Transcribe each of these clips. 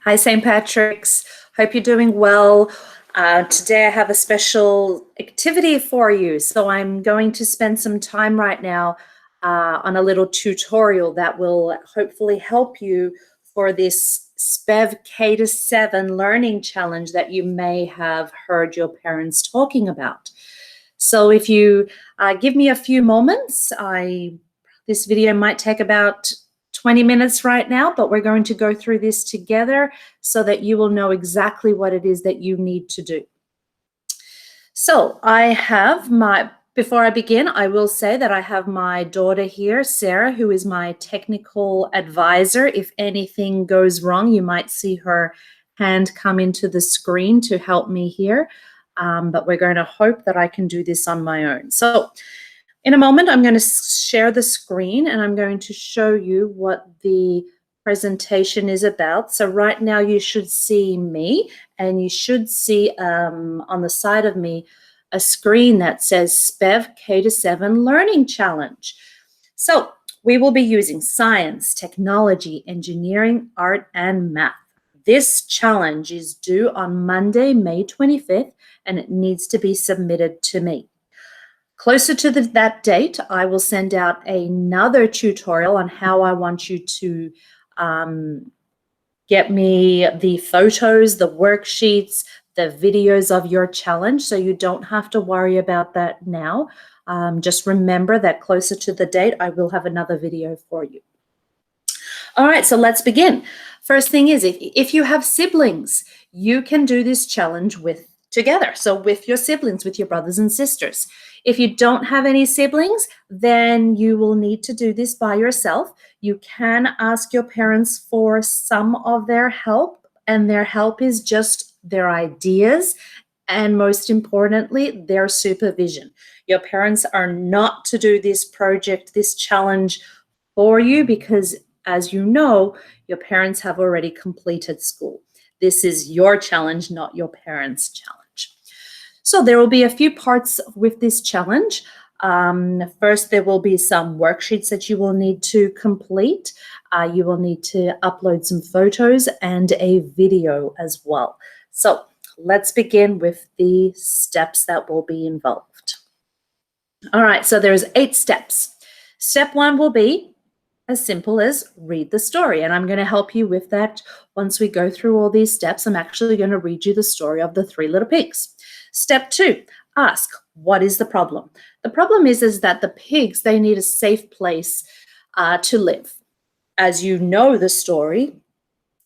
Hi, St. Patrick's. Hope you're doing well. Today I have a special activity for you. So I'm going to spend some time right now on a little tutorial that will hopefully help you for this Spev K-7 learning challenge that you may have heard your parents talking about. So if you give me a few moments, this video might take about 20 minutes right now, but we're going to go through this together so that you will know exactly what it is that you need to do. So before I begin, I will say that I have my daughter here, Sarah, who is my technical advisor. If anything goes wrong, you might see her hand come into the screen to help me here. But we're going to hope that I can do this on my own. So in a moment, I'm going to share the screen and I'm going to show you what the presentation is about. So right now you should see me, and you should see on the side of me a screen that says Spev K-7 Learning Challenge. So we will be using science, technology, engineering, art, and math. This challenge is due on Monday, May 25th, and it needs to be submitted to me. Closer to that date, I will send out another tutorial on how I want you to get me the photos, the worksheets, the videos of your challenge, so you don't have to worry about that now. Just remember that closer to the date, I will have another video for you. All right, so let's begin. First thing is, if you have siblings, you can do this challenge together. So with your siblings, with your brothers and sisters. If you don't have any siblings, then you will need to do this by yourself. You can ask your parents for some of their help, and their help is just their ideas and, most importantly, their supervision. Your parents are not to do this project, this challenge for you, because as you know, your parents have already completed school. This is your challenge, not your parents' challenge. So there will be a few parts with this challenge. First, there will be some worksheets that you will need to complete. You will need to upload some photos and a video as well. So let's begin with the steps that will be involved. All right, so there's 8 steps. Step 1 will be as simple as read the story, and I'm going to help you with that. Once we go through all these steps, I'm actually going to read you the story of the 3 little pigs. Step 2, ask, what is the problem? The problem is that the pigs, they need a safe place to live. As you know the story,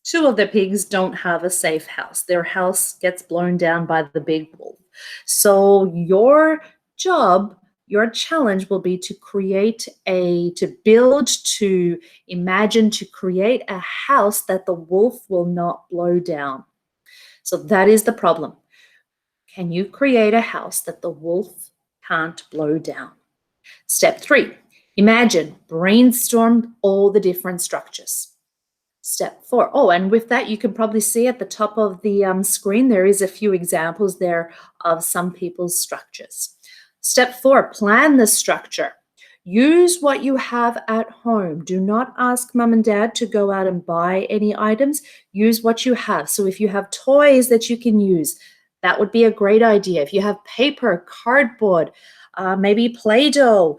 2 of the pigs don't have a safe house. Their house gets blown down by the big wolf. So your job, your challenge will be to imagine, to create a house that the wolf will not blow down. So that is the problem. Can you create a house that the wolf can't blow down? Step 3, imagine, brainstorm all the different structures. Step 4, and with that, you can probably see at the top of the screen, there is a few examples there of some people's structures. Step 4, plan the structure. Use what you have at home. Do not ask mom and dad to go out and buy any items. Use what you have. So if you have toys that you can use, that would be a great idea. If you have paper, cardboard, maybe Play-Doh,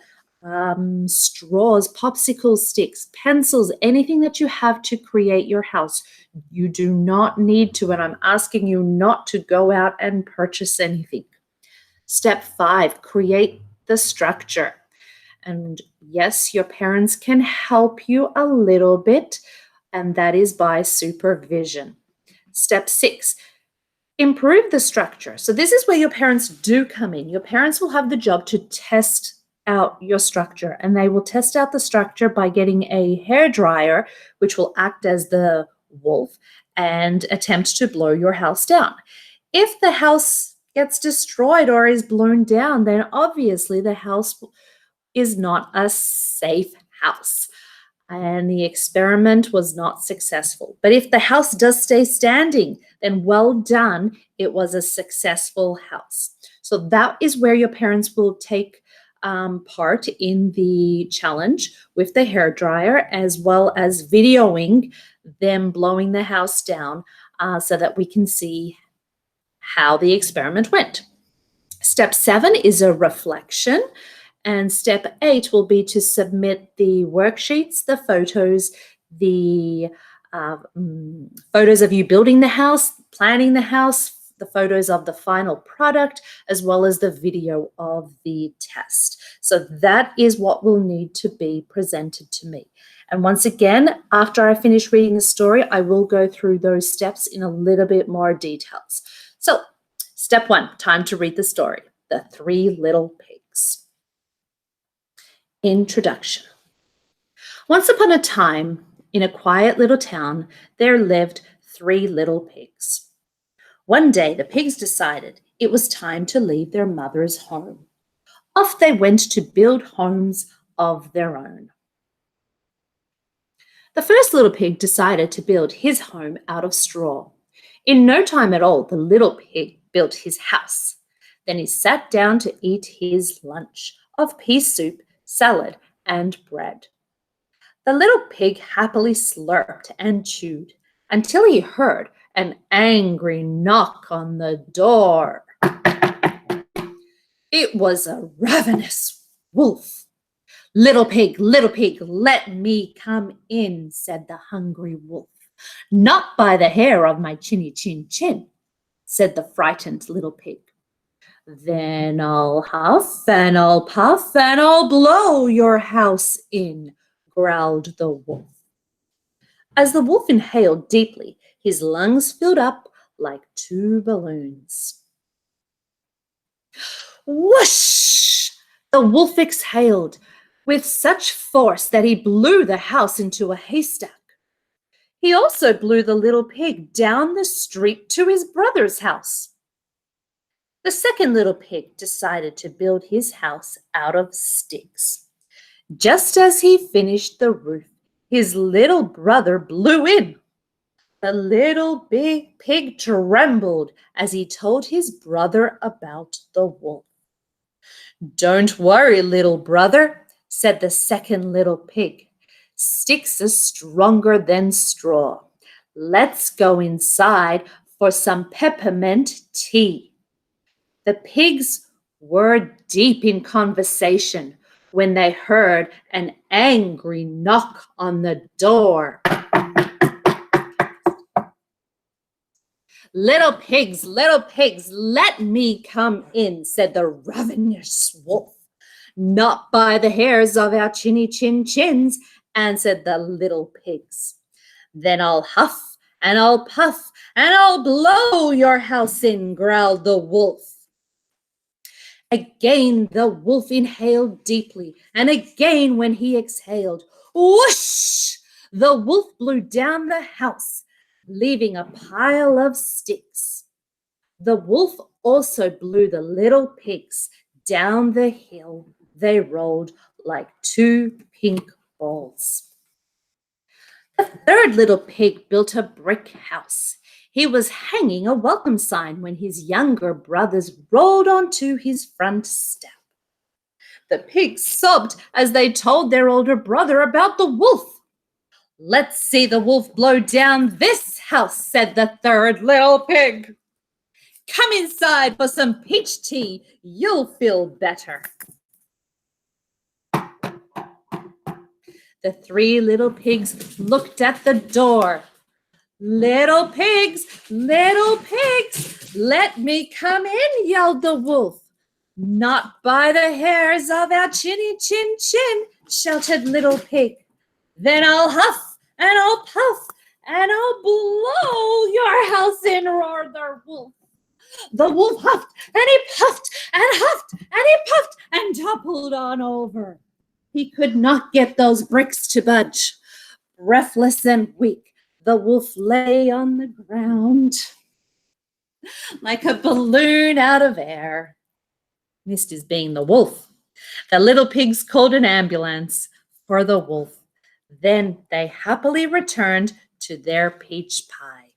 straws, popsicle sticks, pencils, anything that you have to create your house, you do not need to, and I'm asking you not to go out and purchase anything. Step 5, create the structure. And yes, your parents can help you a little bit, and that is by supervision. Step 6, improve the structure. So this is where your parents do come in. Your parents will have the job to test out your structure, and they will test out the structure by getting a hairdryer, which will act as the wolf, and attempt to blow your house down. If the house gets destroyed or is blown down, then obviously the house is not a safe house, and the experiment was not successful. But if the house does stay standing, then well done, it was a successful house. So that is where your parents will take part in the challenge with the hairdryer, as well as videoing them blowing the house down so that we can see how the experiment went. Step 7 is a reflection, and step 8 will be to submit the worksheets, the photos, the photos of you building the house, planning the house, the photos of the final product, as well as the video of the test. So that is what will need to be presented to me. And once again, after I finish reading the story, I will go through those steps in a little bit more details. So, step 1, time to read the story. The Three Little Pigs. Introduction. Once upon a time, in a quiet little town, there lived 3 little pigs. One day, the pigs decided it was time to leave their mother's home. Off they went to build homes of their own. The first little pig decided to build his home out of straw. In no time at all, the little pig built his house. Then he sat down to eat his lunch of pea soup, salad, and bread. The little pig happily slurped and chewed until he heard an angry knock on the door. It was a ravenous wolf. Little pig, let me come in," said the hungry wolf. "Not by the hair of my chinny chin chin," said the frightened little pig. "Then I'll huff and I'll puff and I'll blow your house in," growled the wolf. As the wolf inhaled deeply, his lungs filled up like 2 balloons. Whoosh! The wolf exhaled with such force that he blew the house into a haystack. He also blew the little pig down the street to his brother's house. The second little pig decided to build his house out of sticks. Just as he finished the roof, his little brother blew in. The little big pig trembled as he told his brother about the wolf. "Don't worry, little brother," said the second little pig. "Sticks are stronger than straw. Let's go inside for some peppermint tea." The pigs were deep in conversation when they heard an angry knock on the door. Little pigs, let me come in," said the ravenous wolf. "Not by the hairs of our chinny chin chins," answered the little pigs. "Then I'll huff and I'll puff and I'll blow your house in," growled the wolf. Again the wolf inhaled deeply, and again when he exhaled, whoosh! The wolf blew down the house, leaving a pile of sticks. The wolf also blew the little pigs down the hill. They rolled like 2 pink balls. The third little pig built a brick house. He was hanging a welcome sign when his younger brothers rolled onto his front step. The pigs sobbed as they told their older brother about the wolf. "Let's see the wolf blow down this house," said the third little pig. "Come inside for some peach tea. You'll feel better." The 3 little pigs looked at the door. Little pigs, let me come in," yelled the wolf. "Not by the hairs of our chinny chin chin," shouted little pig. "Then I'll huff and I'll puff and I'll blow your house in," roared the wolf. The wolf huffed and he puffed and huffed and he puffed and toppled on over. He could not get those bricks to budge. Breathless and weak, the wolf lay on the ground like a balloon out of air. Missed his being the wolf. The little pigs called an ambulance for the wolf. Then they happily returned to their peach pie.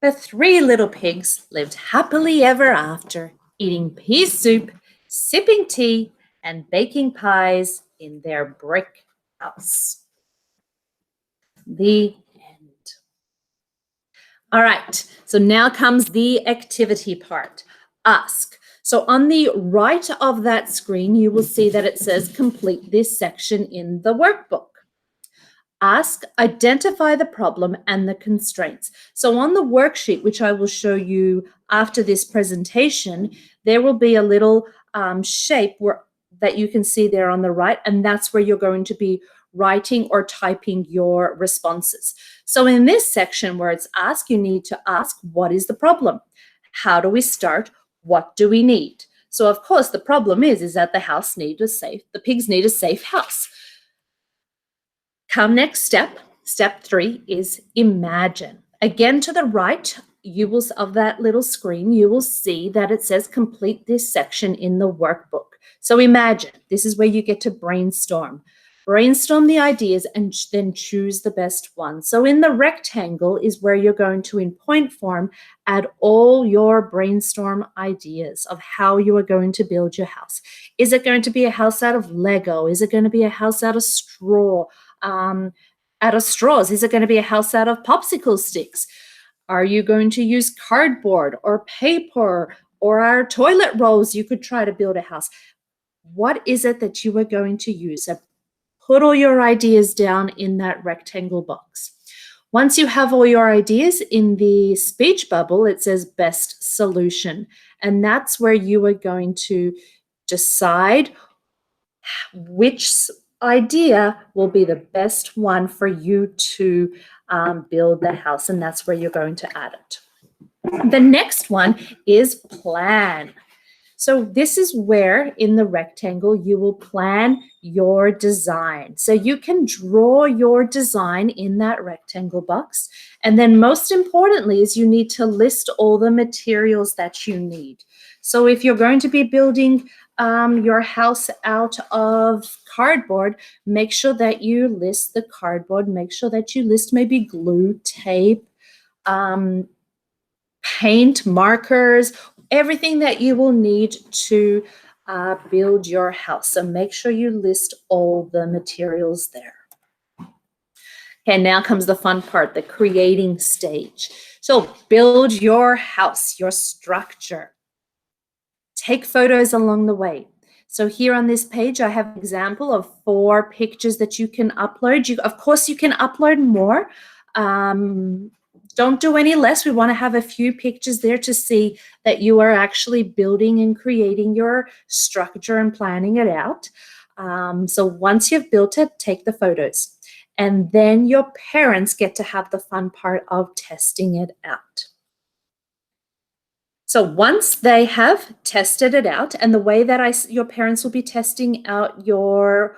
The 3 little pigs lived happily ever after, eating pea soup, sipping tea, and baking pies in their brick house. The end. All right, so now comes the activity part. Ask. So on the right of that screen, you will see that it says complete this section in the workbook. Ask, identify the problem and the constraints. So on the worksheet, which I will show you after this presentation, there will be a little shape that you can see there on the right, and that's where you're going to be writing or typing your responses. So in this section where it's ask, you need to ask, what is the problem? How do we start? What do we need? So of course, the problem is that the pigs need a safe house. Come next step. Step 3 is imagine. Again, to the right, of that little screen, you will see that it says complete this section in the workbook. So imagine, this is where you get to brainstorm. Brainstorm the ideas and then choose the best one. So in the rectangle is where you're going to, in point form, add all your brainstorm ideas of how you are going to build your house. Is it going to be a house out of Lego? Is it going to be a house out of straw? Out of straws? Is it going to be a house out of popsicle sticks? Are you going to use cardboard or paper or our toilet rolls? You could try to build a house. What is it that you are going to use? So put all your ideas down in that rectangle box. Once you have all your ideas in the speech bubble, it says best solution. And that's where you are going to decide which idea will be the best one for you to build the house, and that's where you're going to add it. The next one is plan. So this is where in the rectangle you will plan your design. So you can draw your design in that rectangle box. And then most importantly is you need to list all the materials that you need. So if you're going to be building your house out of cardboard, make sure that you list the cardboard. Make sure that you list maybe glue, tape, paint, markers, everything that you will need to build your house. So make sure you list all the materials there. Okay, now comes the fun part, the creating stage. So build your house, your structure. Take photos along the way. So here on this page, I have an example of 4 pictures that you can upload. Of course, you can upload more. Don't do any less. We want to have a few pictures there to see that you are actually building and creating your structure and planning it out. So once you've built it, take the photos. And then your parents get to have the fun part of testing it out. So once they have tested it out, and the way that your parents will be testing out your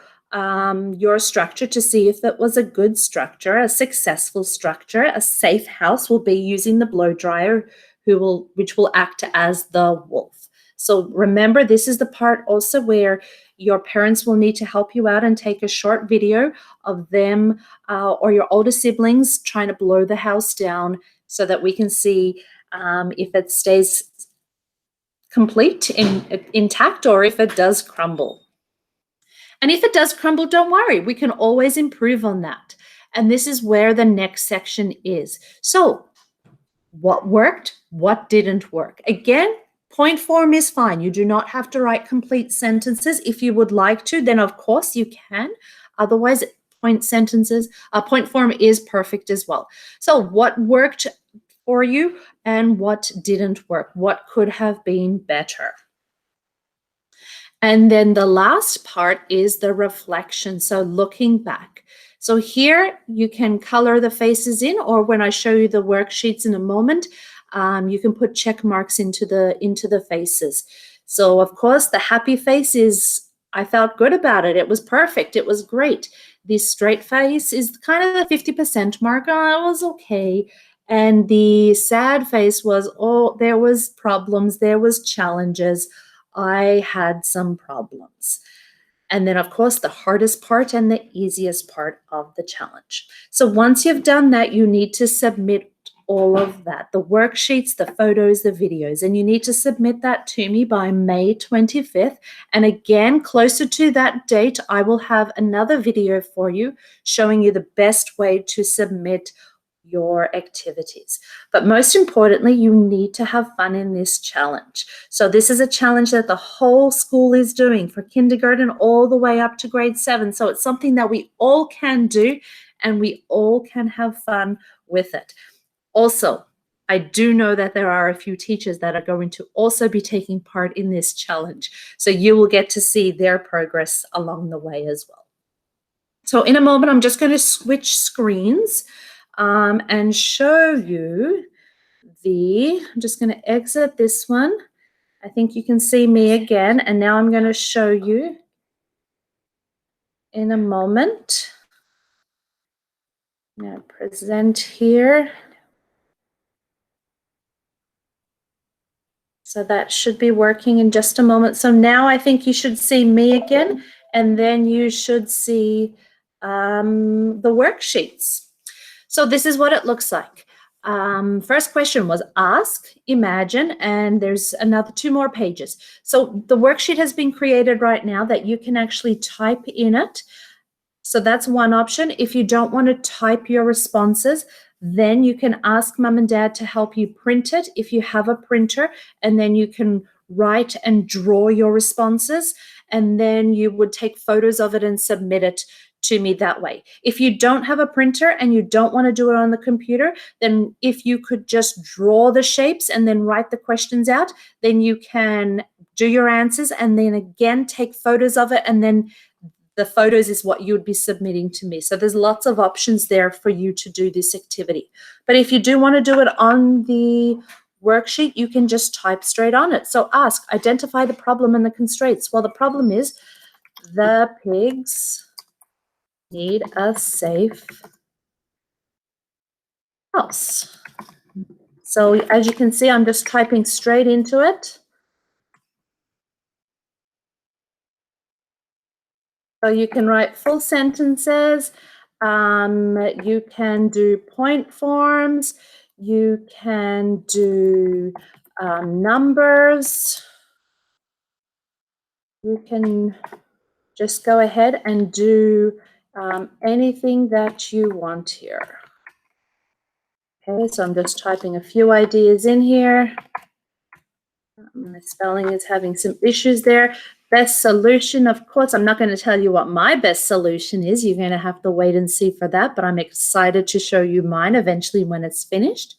structure to see if it was a good structure, a successful structure, a safe house, will be using the blow dryer, which will act as the wolf. So remember, this is the part also where your parents will need to help you out and take a short video of them or your older siblings trying to blow the house down so that we can see if it stays complete, intact, or if it does crumble. And if it does crumble, don't worry. We can always improve on that. And this is where the next section is. So what worked? What didn't work? Again, point form is fine. You do not have to write complete sentences. If you would like to, then of course you can. Otherwise, point form is perfect as well. So what worked for you and what didn't work? What could have been better? And then the last part is the reflection. So looking back. So here you can color the faces in, or when I show you the worksheets in a moment, you can put check marks into the faces. So of course the happy face is, I felt good about it. It was perfect. It was great. The straight face is kind of the 50% mark. Oh, it was okay. And the sad face was, oh, there was problems, there was challenges. I had some problems. And then, of course, the hardest part and the easiest part of the challenge. So once you've done that, you need to submit all of that, the worksheets, the photos, the videos, and you need to submit that to me by May 25th. And again, closer to that date, I will have another video for you showing you the best way to submit your activities. But most importantly, you need to have fun in this challenge. So this is a challenge that the whole school is doing for kindergarten all the way up to grade 7. So it's something that we all can do and we all can have fun with it. Also, I do know that there are a few teachers that are going to also be taking part in this challenge. So you will get to see their progress along the way as well. So in a moment, I'm just going to switch screens and show you I'm just going to exit this one. I think you can see me again. And now I'm going to show you in a moment. Now present here. So that should be working in just a moment. So now I think you should see me again, and then you should see the worksheets. So this is what it looks like. First question was ask, imagine, and there's two more pages. So the worksheet has been created right now that you can actually type in it. So that's one option. If you don't want to type your responses, then you can ask mom and dad to help you print it if you have a printer, and then you can write and draw your responses, and then you would take photos of it and submit it to me that way. If you don't have a printer and you don't want to do it on the computer, then if you could just draw the shapes and then write the questions out, then you can do your answers and then again take photos of it, and then the photos is what you would be submitting to me. So there's lots of options there for you to do this activity. But if you do want to do it on the worksheet, you can just type straight on it. So ask, identify the problem and the constraints. Well, the problem is the pigs need a safe house. So as you can see, I'm just typing straight into it. So you can write full sentences. You can do point forms. You can do numbers. You can just go ahead and do anything that you want here. Okay, so I'm just typing a few ideas in here. My spelling is having some issues there. Best solution, of course, I'm not going to tell you what my best solution is. You're going to have to wait and see for that, but I'm excited to show you mine eventually when it's finished.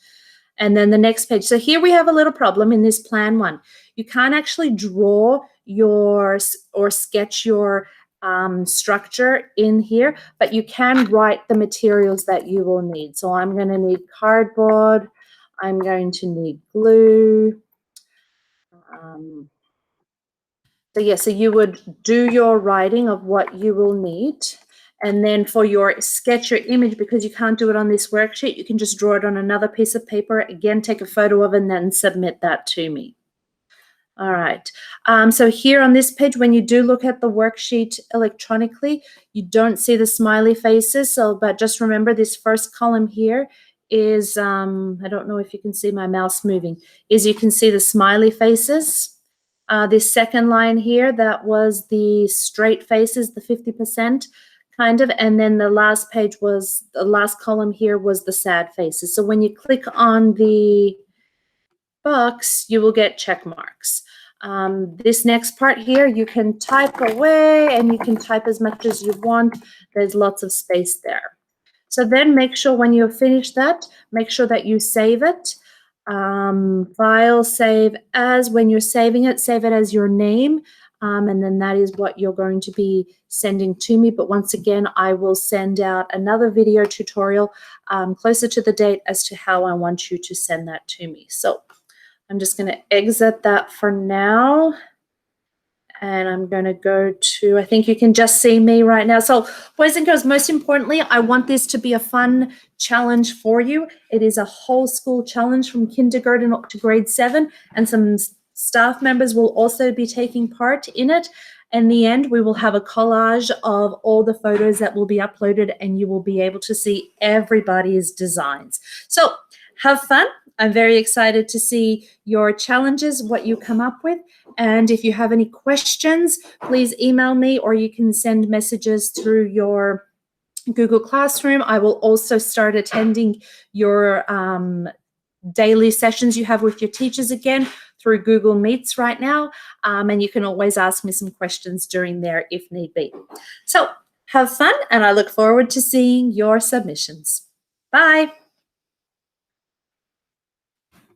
And then the next page. So here we have a little problem in this plan one. You can't actually draw or sketch your structure in here, but you can write the materials that you will need. So I'm going to need cardboard. I'm going to need glue. So you would do your writing of what you will need. And then for your sketch or image, because you can't do it on this worksheet, you can just draw it on another piece of paper. Again, take a photo of it and then submit that to me. All right. So here on this page, when you do look at the worksheet electronically, you don't see the smiley faces. But just remember this first column here is, I don't know if you can see my mouse moving, is you can see the smiley faces. This second line here, that was the straight faces, the 50% kind of, and then the last page was, the last column here was the sad faces. So when you click on the box, you will get check marks. This next part here, you can type away and you can type as much as you want. There's lots of space there. So then make sure when you've finished that, make sure that you save it. File, save as. When you're saving it, save it as your name, and then that is what you're going to be sending to me. But once again, I will send out another video tutorial closer to the date as to how I want you to send that to me. So I'm just going to exit that for now. And I'm going to go to, I think you can just see me right now. So boys and girls, most importantly, I want this to be a fun challenge for you. It is a whole school challenge from kindergarten up to grade 7, and some staff members will also be taking part in it. In the end, we will have a collage of all the photos that will be uploaded, and you will be able to see everybody's designs. So have fun. I'm very excited to see your challenges, what you come up with. And if you have any questions, please email me, or you can send messages through your Google Classroom. I will also start attending your daily sessions you have with your teachers again through Google Meets right now. And you can always ask me some questions during there if need be. So have fun, and I look forward to seeing your submissions. Bye.